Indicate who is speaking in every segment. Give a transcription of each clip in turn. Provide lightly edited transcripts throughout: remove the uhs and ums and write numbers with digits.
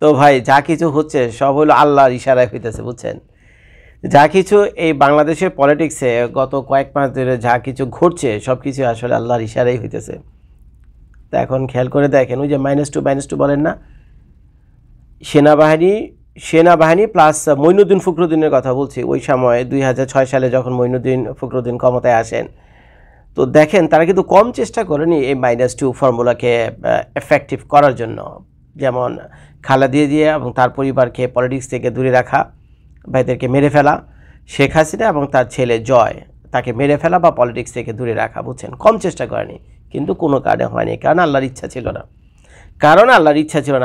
Speaker 1: তো ভাই যা কিছু হচ্ছে সব হলো আল্লাহর ইশারায় হইতেছে, বুঝছেন? যা কিছু এই বাংলাদেশের পলিটিক্সে গত কয়েক মাস ধরে যা কিছু ঘটছে সব কিছু আসলে আল্লাহর ইশারাই হইতেছে। তা এখন খেয়াল করে দেখেন, ওই যে -2 বলেন না, সেনাবাহিনী প্লাস মঈনুদ্দিন ফখরুদ্দিনের কথা বলছি, ওই সময় 2006 সালে যখন মঈনুদ্দিন ফখরুদ্দিন ক্ষমতায় আসেন, তো দেখেন তারা কিন্তু কম চেষ্টা করেনি এই -2 ফর্মুলাকে এফেক্টিভ করার জন্য। যেমন খালেদা জিয়া এবং তার পরিবারকে পলিটিক্স থেকে দূরে রাখা, ভাইদেরকে মেরে ফেলা, শেখ হাসিনা এবং তার ছেলে জয় তাকে মেরে ফেলা বা পলিটিক্স থেকে দূরে রাখা, বুঝছেন? কম চেষ্টা করেনি, কিন্তু কোনো কারণে হয়নি, কারণ আল্লাহর ইচ্ছা ছিল না।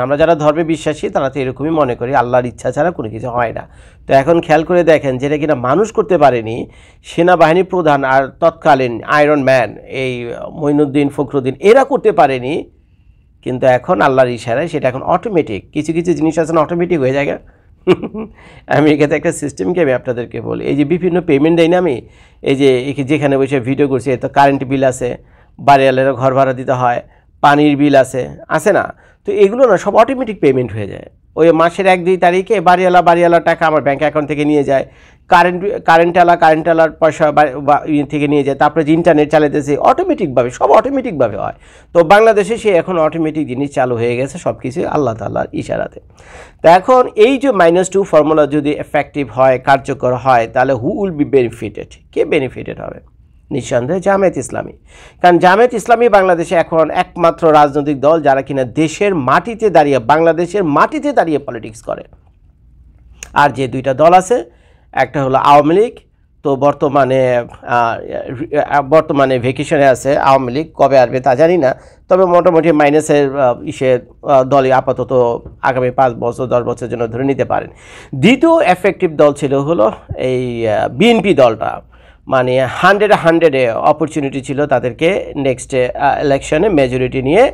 Speaker 1: আমরা যারা ধর্মে বিশ্বাসী তারা তো এরকমই মনে করি, আল্লাহর ইচ্ছা ছাড়া কোনো কিছু হয় না। তো এখন খেয়াল করে দেখেন, যেটা কিনা মানুষ করতে পারেনি, সেনাবাহিনী প্রধান আর তৎকালীন আয়রন ম্যান এই মঈনুদ্দিন ফখরুদ্দিন এরা করতে পারেনি, কিন্তু এখন আল্লাহর ইশারায় সেটা এখন অটোমেটিক, কিছু কিছু জিনিস আছে না অটোমেটিক হয়ে যায়। আমেরিকাতে একটা সিস্টেমকে আমি আপনাদেরকে বলি, এই যে বিভিন্ন পেমেন্ট দেয় না, আমি এই যে যেখানে বসে ভিডিও করছি, তো কারেন্ট বিল আছে, বাড়িওয়ালারও ঘর ভাড়া দিতে হয়, পানির বিল আছে না, তো এগুলো না সব অটোমেটিক পেমেন্ট হয়ে যায়। ওই মাসের 1-2 তারিখে বাড়িওয়ালার টাকা আমার ব্যাঙ্ক অ্যাকাউন্ট থেকে নিয়ে যায়, কারেন্টওয়ালার পয়সা থেকে নিয়ে যায়, তারপরে যে ইন্টারনেট চালাতেছে অটোমেটিকভাবে, সব অটোমেটিকভাবে হয়। তো বাংলাদেশে সে এখন অটোমেটিক জিনিস চালু হয়ে গেছে, সব কিছু আল্লাহ তাআলার ইশারাতে। তো এখন এই যে -2 ফর্মুলা যদি এফেক্টিভ হয়, কার্যকর হয়, তাহলে who will be benefited? K benefited হবে? নিঃসন্দেহে জামায়াত ইসলামী। কারণ জামায়াত ইসলামী বাংলাদেশে এখন একমাত্র রাজনৈতিক দল যারা কিনা দেশের মাটিতে দাঁড়িয়ে, বাংলাদেশের মাটিতে দাঁড়িয়ে পলিটিক্স করে। আর যে দুইটা দল আছে, একটা হলো আওয়ামী লীগ, তো বর্তমানে ভেকেশনে আছে আওয়ামী লীগ, কবে আসবে তা জানি না, তবে মোটামুটি মাইনাসের দলই আপাতত আগামী 5 বছর 10 বছরের জন্য ধরে নিতে পারেন। দ্বিতীয় এফেক্টিভ দল ছিল হলো এই বিএনপি দলটা, মানে 100-এ অপরচুনিটি ছিল তাদেরকে নেক্সট ইলেকশনে মেজরিটি নিয়ে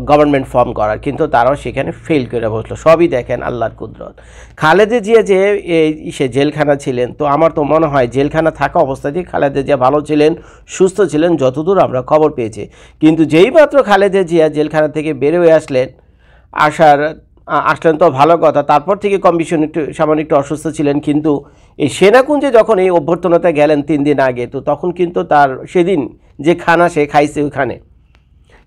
Speaker 1: গভর্নমেন্ট ফর্ম করার, কিন্তু তারাও সেখানে ফেল করে বসলো। সবই দেখেন আল্লাহর কুদরত। খালেদা জিয়া যে সে জেলখানা ছিলেন, তো আমার তো মনে হয় জেলখানা থাকা অবস্থাতেই খালেদা জিয়া ভালো ছিলেন, সুস্থ ছিলেন, যতদূর আমরা খবর পেয়েছি। কিন্তু যেই মাত্র খালেদা জিয়া জেলখানা থেকে বের হয়ে আসলেন তো ভালো কথা, তারপর থেকে কম বেশি সামান্য একটু অসুস্থ ছিলেন, কিন্তু এই সেনাকুঞ্জে যখন এই অভ্যর্থনাতে গেলেন 3 দিন আগে, তো তখন কিন্তু তার সেদিন যে খানা সে খাইছে, ওইখানে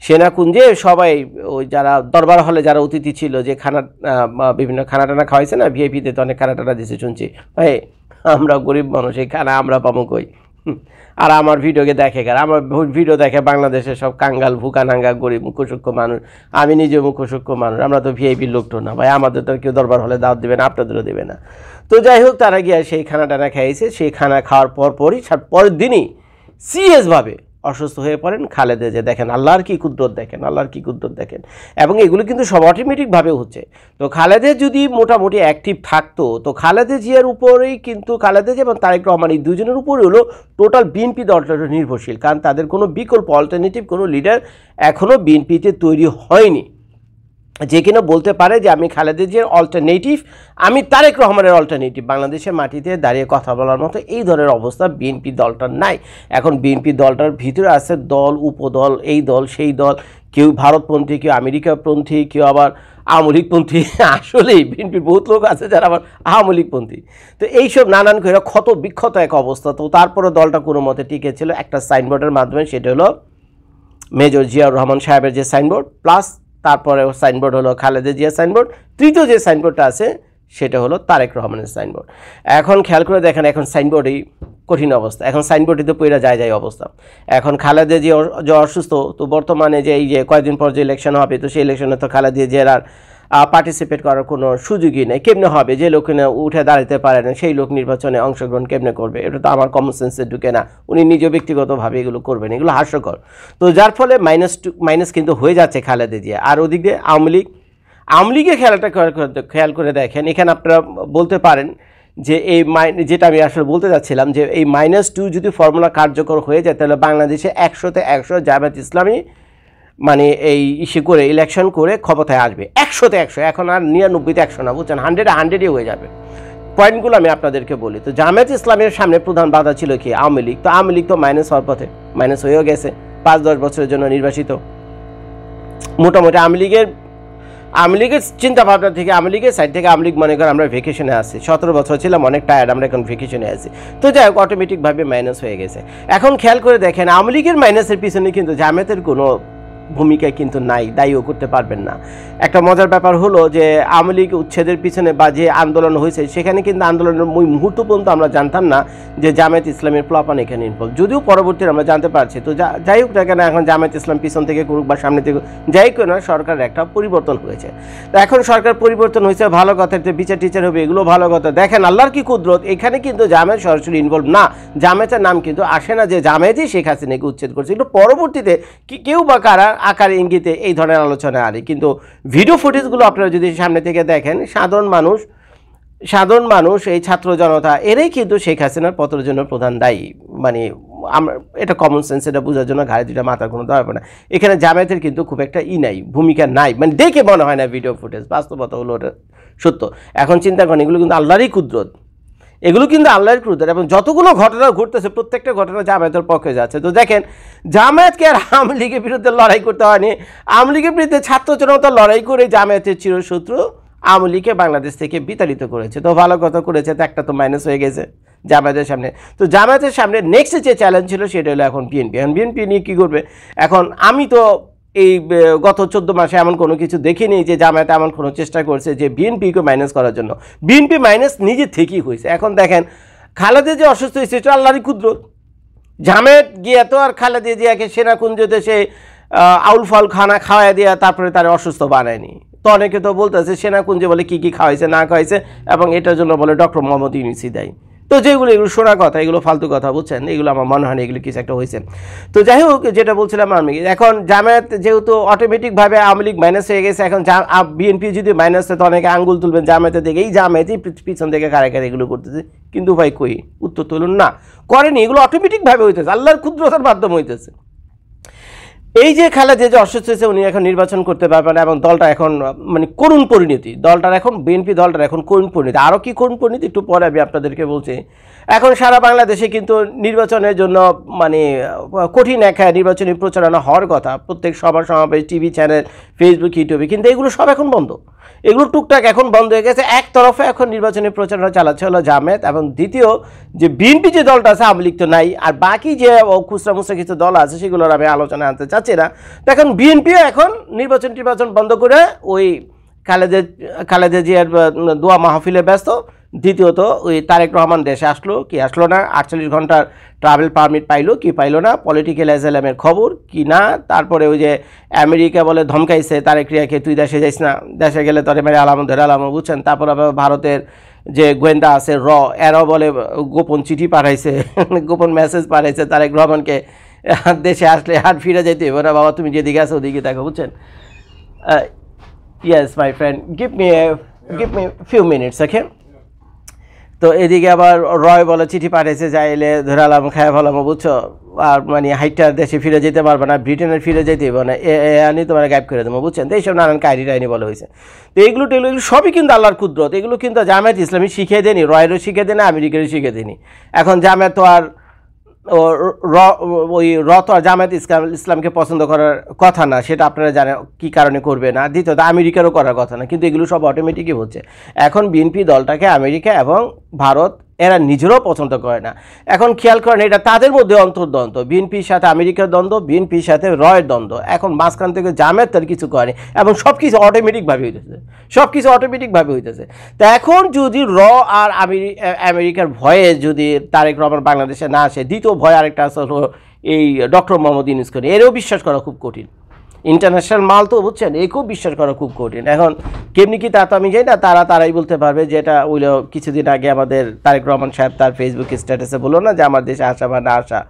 Speaker 1: সেনাকুঞ্জে সবাই ওই যারা দরবার হলে যারা অতিথি ছিল, যে বিভিন্ন খানা টানা খাওয়াইছে না, ভিআইপিতে তো অনেক খানা টানা দিছে শুনছি। ভাই আমরা গরিব মানুষ, এই খানা আমরা পাবো কই? আর আমার ভিডিওকে দেখে আমার ভিডিও দেখে বাংলাদেশের সব কাঙ্গাল ভুকানাঙ্গা গরিব মুখসূক্ষ্ম মানুষ, আমি নিজে মুখসূক্ষ্ম মানুষ, আমরা তো ভিআইপির লোক তো না ভাই, আমাদের তো কেউ দরবার হলে দাওয়াত দেবে না, আপনাদেরও দেবে না। তো যাই হোক, তারা গিয়ে সেই খানা টানা খাইছে, সেই খানা খাওয়ার পরের দিনই সিরিয়াসভাবে অসুস্থ হয়ে পড়েন খালেদা জিয়া। দেখেন আল্লাহর কি কুদরত, দেখেন। এবং এগুলো কিন্তু সব অটোমেটিকভাবে হচ্ছে। তো খালেদা যদি মোটামুটি অ্যাক্টিভ থাকতো, তো খালেদা জিয়ার উপরেই কিন্তু, খালেদা জিয়া এবং তারেক রহমান এই দুজনের উপরে হলো টোটাল বিএনপি দলটা নির্ভরশীল, কারণ তাদের কোনো বিকল্প অল্টারনেটিভ কোনো লিডার এখনও বিএনপিতে তৈরি হয়নি, যে কিনা বলতে পারে যে আমি খালেদা জিয়ার অল্টারনেটিভ, আমি তারেক রহমানের অল্টারনেটিভ। বাংলাদেশের মাটিতে দাঁড়িয়ে কথা বলার মতো এই ধরনের অবস্থা বিএনপি দলটার নাই। এখন বিএনপি দলটার ভিতরে আছে দল, উপদল, এই দল সেই দল, কেউ ভারতপন্থী, কেউ আমেরিকাপন্থী, কেউ আবার আওয়ামী লীগপন্থী। আসলেই বিএনপির বহুত লোক আছে যারা আবার আওয়ামী লীগপন্থী। তো এইসব নানান করে ক্ষত বিক্ষত এক অবস্থা। তো তারপরে দলটা কোনো মতে টিকে ছিল একটা সাইনবোর্ডের মাধ্যমে, সেটা হলো মেজর জিয়াউর রহমান সাহেবের যে সাইনবোর্ড, প্লাস তারপরে সাইনবোর্ড হলো খালেদা জিয়া সাইনবোর্ড, তৃতীয় যে সাইনবোর্ডটা আছে সেটা হলো তারেক রহমানের সাইনবোর্ড। এখন খেয়াল করে দেখেন, এখন সাইনবোর্ডেই কঠিন অবস্থা, এখন সাইনবোর্ডে তো পইরা যায় অবস্থা। এখন খালেদা জিয়া যে অসুস্থ, তো বর্তমানে যে এই যে কয়েকদিন পর যে ইলেকশন হবে, তো সেই ইলেকশনে তো খালেদা জিয়ার আর পার্টিসিপেট করার কোনো সুযোগই নেই। কেমনে হবে? যে লোক উঠে দাঁড়াতে পারে না সেই লোক নির্বাচনে অংশগ্রহণ কেমনে করবে? এটা তো আমার কমন সেন্সে ঢুকে না। উনি নিজে ব্যক্তিগতভাবে এগুলো করবেন, এগুলো হাস্যকর। তো যার ফলে মাইনাস কিন্তু হয়ে যাচ্ছে খালেদা জিয়া। আর ওদিকে আওয়ামী লীগের খেয়াল করে দেখেন, এখানে আপনারা বলতে পারেন যে এই যেটা আমি আসলে বলতে যাচ্ছিলাম, যে এই -2 যদি ফর্মুলা কার্যকর হয়ে যায়, তাহলে বাংলাদেশে 100-তে 100 জামায়াত ইসলামী মানে এই করে ইলেকশন করে ক্ষমতায় আসবে 100-তে 100। এখন আর 99-তে 100 না, বুঝছেন, 100-এ 100-ই হয়ে যাবে। পয়েন্টগুলো আমি আপনাদেরকে বলি। তো জামায়াত ইসলামের সামনে প্রধান বাধা ছিল কি? আওয়ামী লীগ। তো আওয়ামী লীগ তো মাইনাস হওয়ার পথে, মাইনাস হয়েও গেছে, 5-10 বছরের জন্য নির্বাসিত। মোটামুটি আওয়ামী লীগের আওয়ামী লীগের চিন্তাভাবনা থেকে, আওয়ামী লীগের সাইড থেকে আওয়ামী লীগ মনে করেন আমরা ভ্যাকেশনে আসছি, 17 বছর ছিলাম, অনেক টায়ার্ড, আমরা এখন ভ্যাকেশনে আছি। তো যাই হোক, অটোমেটিকভাবে মাইনাস হয়ে গেছে। এখন খেয়াল করে দেখেন, আওয়ামী লীগের মাইনাসের পিছনে কিন্তু জামায়াতের কোনো ভূমিকা কিন্তু নাই, দায়ীও করতে পারবেন না। একটা মজার ব্যাপার হলো যে আওয়ামী লীগ উচ্ছেদের পিছনে বা যে আন্দোলন হয়েছে, সেখানে কিন্তু আন্দোলনের ওই মুহূর্ত পর্যন্ত আমরা জানতাম না যে জামায়াত ইসলামের প্লাপান এখানে ইনভলভ, যদিও পরবর্তীতে আমরা জানতে পারছি। তো যাই হোক না কেন, এখন জামায়াত ইসলাম পিছন থেকে করুক বা সামনে থেকে, যাই কেন সরকারের একটা পরিবর্তন হয়েছে। তো এখন সরকার পরিবর্তন হয়েছে, ভালো কথা, বিচার টিচার হবে, এগুলো ভালো কথা। দেখেন আল্লাহর কি কুদরত, এখানে কিন্তু জামায়াত সরাসরি ইনভলভ না, জামায়াতের নাম কিন্তু আসে না যে জামায়াতই শেখ হাসিনাকে উচ্ছেদ করছে। কিন্তু পরবর্তীতে কেউ বা কারা আকার ইঙ্গিতে এই ধরনের আলোচনা আনে, কিন্তু ভিডিও ফুটেজগুলো আপনারা যদি সামনে থেকে দেখেন, সাধারণ মানুষ এই ছাত্র জনতা এরাই কিন্তু শেখ হাসিনার পতনের জন্য প্রধান দায়ী। মানে আমরা এটা কমন সেন্স, এটা বোঝার জন্য ঘাড়ে দুটা মাথার কোনো দরকার না। এখানে জামায়াতের কিন্তু খুব একটা নাই, ভূমিকা নাই, মানে দেখে মনে হয় না ভিডিও ফুটেজ, বাস্তবতা হলো ওটা সত্য। এখন চিন্তা করেন, এগুলো কিন্তু আল্লাহরই কুদরত, এগুলো কিন্তু আল্লাহর কুদরত, এবং যতগুলো ঘটনা ঘটতেছে প্রত্যেকটা ঘটনা জামায়াতের পক্ষে যাচ্ছে। তো দেখেন, জামায়াতকে আর আওয়ামী লীগের বিরুদ্ধে লড়াই করতে হয়নি, আওয়ামী লীগের বিরুদ্ধে ছাত্র জনতা লড়াই করে জামায়াতের চিরশত্রু আওয়ামী লীগকে বাংলাদেশ থেকে বিতাড়িত করেছে। তো ভালো কথা করেছে, তো একটা তো মাইনাস হয়ে গেছে জামায়াতের সামনে। তো জামায়াতের সামনে নেক্সট যে চ্যালেঞ্জ ছিল সেটা হলো এখন বিএনপি। এখন বিএনপি নিয়ে কী করবে? এখন আমি তো এই গত 14 মাসে এমন কোনো কিছু দেখিনি যে জামায়াত এমন কোনো চেষ্টা করছে যে বিএনপিকে মাইনাস করার জন্য। বিএনপি মাইনাস নিজে থেকেই হয়েছে। এখন দেখেন, খালেদা যে অসুস্থ হয়েছে এটা আল্লাহরই কুদরত। জামায়াত গিয়ে তো আর খালেদা জিয়াকে সেনাকুঞ্জতে সে আউল ফাউল খানা খাওয়াই দেওয়া তারপরে তারা অসুস্থ বানায়নি। তো অনেকে তো বলতেছে সেনাকুঞ্জে বলে কী কী খাওয়াইছে না খাওয়াইছে, এবং এটার জন্য বলে ডক্টর মোহাম্মদ ইউনূসই দায়ী। তো যেগুলো এগুলো শোনা কথা, এগুলো ফালতু কথা, বুঝছেন, এগুলো আমার মনে হয় না এগুলো কিছু একটা হয়েছে। তো যাই হোক, যেটা বলছিলাম আমি, এখন জামায়াত যেহেতু অটোমেটিকভাবে আওয়ামী লীগ মাইনাস হয়ে গেছে, এখন বিএনপি যদি মাইনাস হয় তো অনেকে আঙ্গুল তুলবেন জামায়াতের দিকে, এই জামায়াতই পিছন থেকে কারে কারে এগুলো করতেছে। কিন্তু ভাই কই উত্তর তুলুন না, করেনি, এগুলো অটোমেটিকভাবে হইতেছে, আল্লাহর কুদরতের মাধ্যমে হইতেছে। এই যে খালেদা যে অসুস্থ হয়েছে, উনি এখন নির্বাচন করতে পারবেন, এবং দলটা এখন মানে করুণ পরিণতি, দলটার এখন বিএনপি দলটার এখন করুণ পরিণতি। আরও কি করুণ পরিণতি একটু পরে আমি আপনাদেরকে বলছি। এখন সারা বাংলাদেশে কিন্তু নির্বাচনের জন্য মানে কঠিন এক নির্বাচনী প্রচারণা হওয়ার কথা, প্রত্যেক সভা সমাবেশ, টিভি চ্যানেল, ফেসবুক, ইউটিউবে, কিন্তু এগুলো সব এখন বন্ধ, এগুলো টুকটাক এখন বন্ধ হয়ে গেছে। একতরফে এখন নির্বাচনী প্রচারণা চালাচ্ছে হলো জামায়াত, এবং দ্বিতীয় যে বিএনপি যে দলটা আছে, আওয়ামী লীগ তো নাই, আর বাকি যে খুচরা মুচরা কিছু দল আছে সেগুলোর আমি আলোচনা আনতে চাচ্ছি না। তো এখন বিএনপিও এখন নির্বাচন বন্ধ করে ওই খালেদা জিয়ার দোয়া মাহফিলে ব্যস্ত। দ্বিতীয়ত ওই তারেক রহমান দেশে আসলো কি আসলো না, 48 ঘন্টার ট্রাভেল পারমিট পাইলো কি পাইলো না, পলিটিক্যাল অ্যাজাইলামের খবর কি না, তারপরে ওই যে আমেরিকা বলে ধমকাইছে তারেক রিয়াকে, তুই দেশে যাইস না, দেশে গেলে তোরে মেরে আলামো ধরে আলামো, বুঝছেন। তারপর আবার ভারতের যে গোয়েন্দা আছে এরাও বলে গোপন চিঠি পাঠাইছে, গোপন মেসেজ পাঠাইছে তারেক রহমানকে, দেশে আসলে হাট ফিরে যাইতে হবে না বাবা, তুমি যেদিকে আসো ওদিকে দেখো, বুঝছেন। Yes my friend, give me few minutes, okay. তো এদিকে আবার রয় বলে চিঠি পাঠাইছে, যাইলে ধরালাম খায় ভালাম, বুঝছো, আর মানে হাইটার দেশে ফিরে যেতে পারবে না, ব্রিটেনের ফিরে যেতে হবে না, আনি তোমার গায়েব করে দেবো, বুঝছেন। তো এইসব নানান টাইনি বলা হয়েছে। তো এগুলো সবই কিন্তু আল্লাহর কুদরত, এগুলো কিন্তু জামায়াত ইসলামী শিখিয়ে দেয়নি, রয়েরও শিখিয়ে দেয়নি, আমেরিকারও শিখিয়ে দেয়নি। এখন জামায়াত তো আর ওই তো আর জামায়াত ইসলামকে পছন্দ করার কথা না, সেটা আপনারা জানেন কী কারণে করবে না। দ্বিতীয়ত আমেরিকারও করার কথা না, কিন্তু এগুলো সব অটোমেটিকই হচ্ছে। এখন বিএনপি দলটাকে আমেরিকা এবং ভারত এরা নিজেরাও পছন্দ করে না। এখন খেয়াল করেন, এটা তাদের মধ্যে অন্তর্দ্বন্দ্ব, বিএনপির সাথে আমেরিকার দ্বন্দ্ব, বিএনপির সাথে রয়ের দ্বন্দ্ব। এখন মাঝখান থেকে জামায়াত তার কিছু করেনি, এবং সব কিছু অটোমেটিকভাবে হইতেছে, তা এখন যদি আর আমেরিকার ভয়ে যদি তারেক রহমান বাংলাদেশে না আসে, দ্বিতীয় ভয় আরেকটা আছে হলো এই ডক্টর মোহাম্মদ ইউনূস করে, এরও বিশ্বাস করা খুব কঠিন, ইন্টারন্যাশনাল মাল তো, বুঝছেন, একেও বিশ্বাস করা খুব কঠিন। এখন কেমনি কি তা তো আমি জানি না, তারাই বলতে পারবে। যেটা ওই কিছুদিন আগে আমাদের তারেক রহমান সাহেব তার ফেসবুক স্ট্যাটাসে বললো না যে আমার দেশে আসা বা না আসা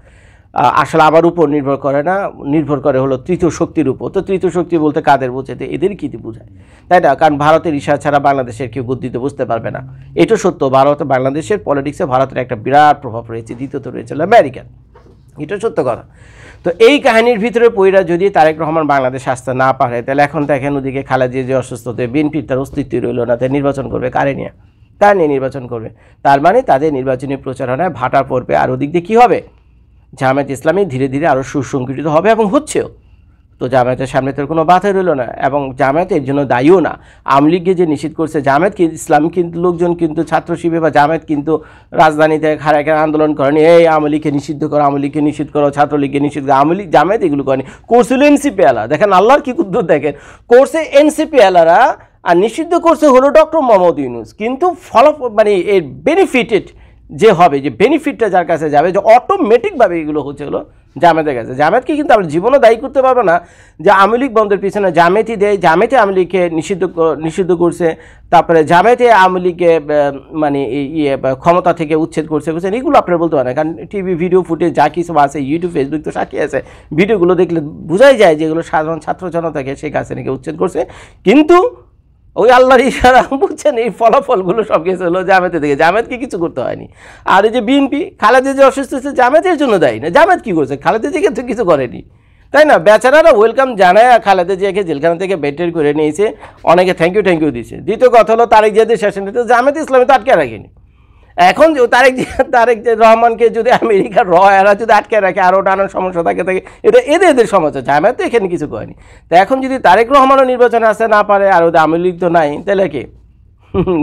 Speaker 1: আসলে আমার উপর নির্ভর করে না, নির্ভর করে হলো তৃতীয় শক্তির উপর। তো তৃতীয় শক্তি বলতে কাদের বোঝে? এদের কি বোঝায়, তাই না? কারণ ভারতের ইশারা ছাড়া বাংলাদেশের কেউ গদ্দিতে বুঝতে পারবে না, এটা সত্য। বাংলাদেশের পলিটিক্সে ভারতের একটা বিরাট প্রভাব রয়েছে, দ্বিতীয়ত রয়েছে আমেরিকান, এটা সত্য কথা। তো এই কাহিনীর ভিতরে পইরা যদি তারেক রহমান বাংলাদেশ আসতে না পারে, তাহলে এখন দেখেন ওদিকে খালেদা যে অসুস্থতে বিএনপির তার অস্তিত্বই রইল না, তাই নির্বাচন করবে কারে নিয়ে? তার নিয়ে নির্বাচন করবে। তার মানে তাদের নির্বাচনী প্রচারণায় ভাটা পড়বে। আর ওদিক দিয়ে কী হবে? জামায়াত ইসলামী ধীরে ধীরে আরও সুসংগঠিত হবে, এবং হচ্ছেও। তো জামায়াতের সামনে তো কোনো বাধা রইল না, এবং জামায়াত এর জন্য দায়ীও না। আওয়ামী লীগকে যে নিষিদ্ধ করছে, জামায়াত কি ইসলামী কিন্তু লোকজন কিন্তু ছাত্র শিবির বা জামায়াত কিন্তু রাজধানীতে খাড়াকে আন্দোলন করেনি, এই আওয়ামী লীগকে নিষিদ্ধ করো, আওয়ামী লীগকে নিষিদ্ধ করো, ছাত্রলীগকে নিষিদ্ধ করো। আওয়ামী লীগ জামায়াত এগুলো করেনি, করছিল এনসিপি আলা। দেখেন আল্লাহর কি কুদ্দুর, দেখেন করছে এনসিপি আলারা, আর নিষিদ্ধ করছে হলো ডক্টর মোহাম্মদ ইউনূস। কিন্তু মানে এর বেনিফিটেড যে হবে, যে বেনিফিটটা যার কাছে যাবে, যে অটোমেটিকভাবে এগুলো হচ্ছে হলো জামায়াতের কাছে। জামায়াতকে কিন্তু আমরা জীবনও দায়ী করতে পারবো না যে আওয়ামী লীগ বন্ধের পিছনে জামায়াতই দেয়, জামায়াতে আওয়ামী লীগকে নিষিদ্ধ করছে, তারপরে জামায়াতে আওয়ামী লীগকে মানে ক্ষমতা থেকে উচ্ছেদ করছে, বুঝছেন, এগুলো আপনারা বলতে পারেন। কারণ টিভি ভিডিও ফুটেজ যা কিছু আছে, ইউটিউব ফেসবুক তো সাক্ষী আছে, ভিডিওগুলো দেখলে বোঝাই যায় যে এগুলো সাধারণ ছাত্র জনতাকে শেখ হাসিনাকে উচ্ছেদ করছে। কিন্তু ওই আল্লাহর ইশারা, বুঝছেন, এই ফলাফলগুলো সব কিছু হলো জামায়াতের দিকে, জামায়াতকে কিছু করতে হয়নি। আর এই যে বিএনপি, খালেদা যে অসুস্থ হচ্ছে জামায়াতের জন্য দায়ী না, জামায়াত কী করছে, খালেদা জিকে তো কিছু করেনি, তাই না? বেচারারা ওয়েলকাম জানায় খালেদা জিয়াকে জেলখানা থেকে বেটের করে নিয়েছে, অনেকে থ্যাংক ইউ দিয়েছে। দ্বিতীয় কথা হলো তারেক জিয়াদের শাসনে তো জামায়াত ইসলামী তো আটকে রাখেনি। এখন তারেক রহমানকে যদি আমেরিকার এরা যদি আটকে রাখে, আরও নানান সমস্যা থাকে, এটা এদের সমস্যা, জামায়াত তো এখানে কিছু করেনি। তো এখন যদি তারেক রহমানও নির্বাচনে আসতে না পারে, আর ওদের আওয়ামী লীগ তো নাই, তাহলে কি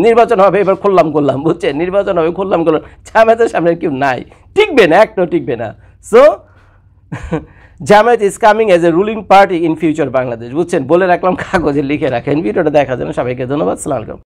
Speaker 1: নির্বাচন হবে? এবার করলাম, বুঝছেন, নির্বাচন হবে, করলাম, জামায়াতের সামনে কেউ নাই, টিকবে না, একটাও টিকবে না। So Jamaat is coming as a ruling party in future Bangladesh, বুঝছেন, বলে রাখলাম, কাগজে লিখে রাখেন। ভিডিওটা দেখার জন্য সবাইকে ধন্যবাদ। আসসালামু আলাইকুম।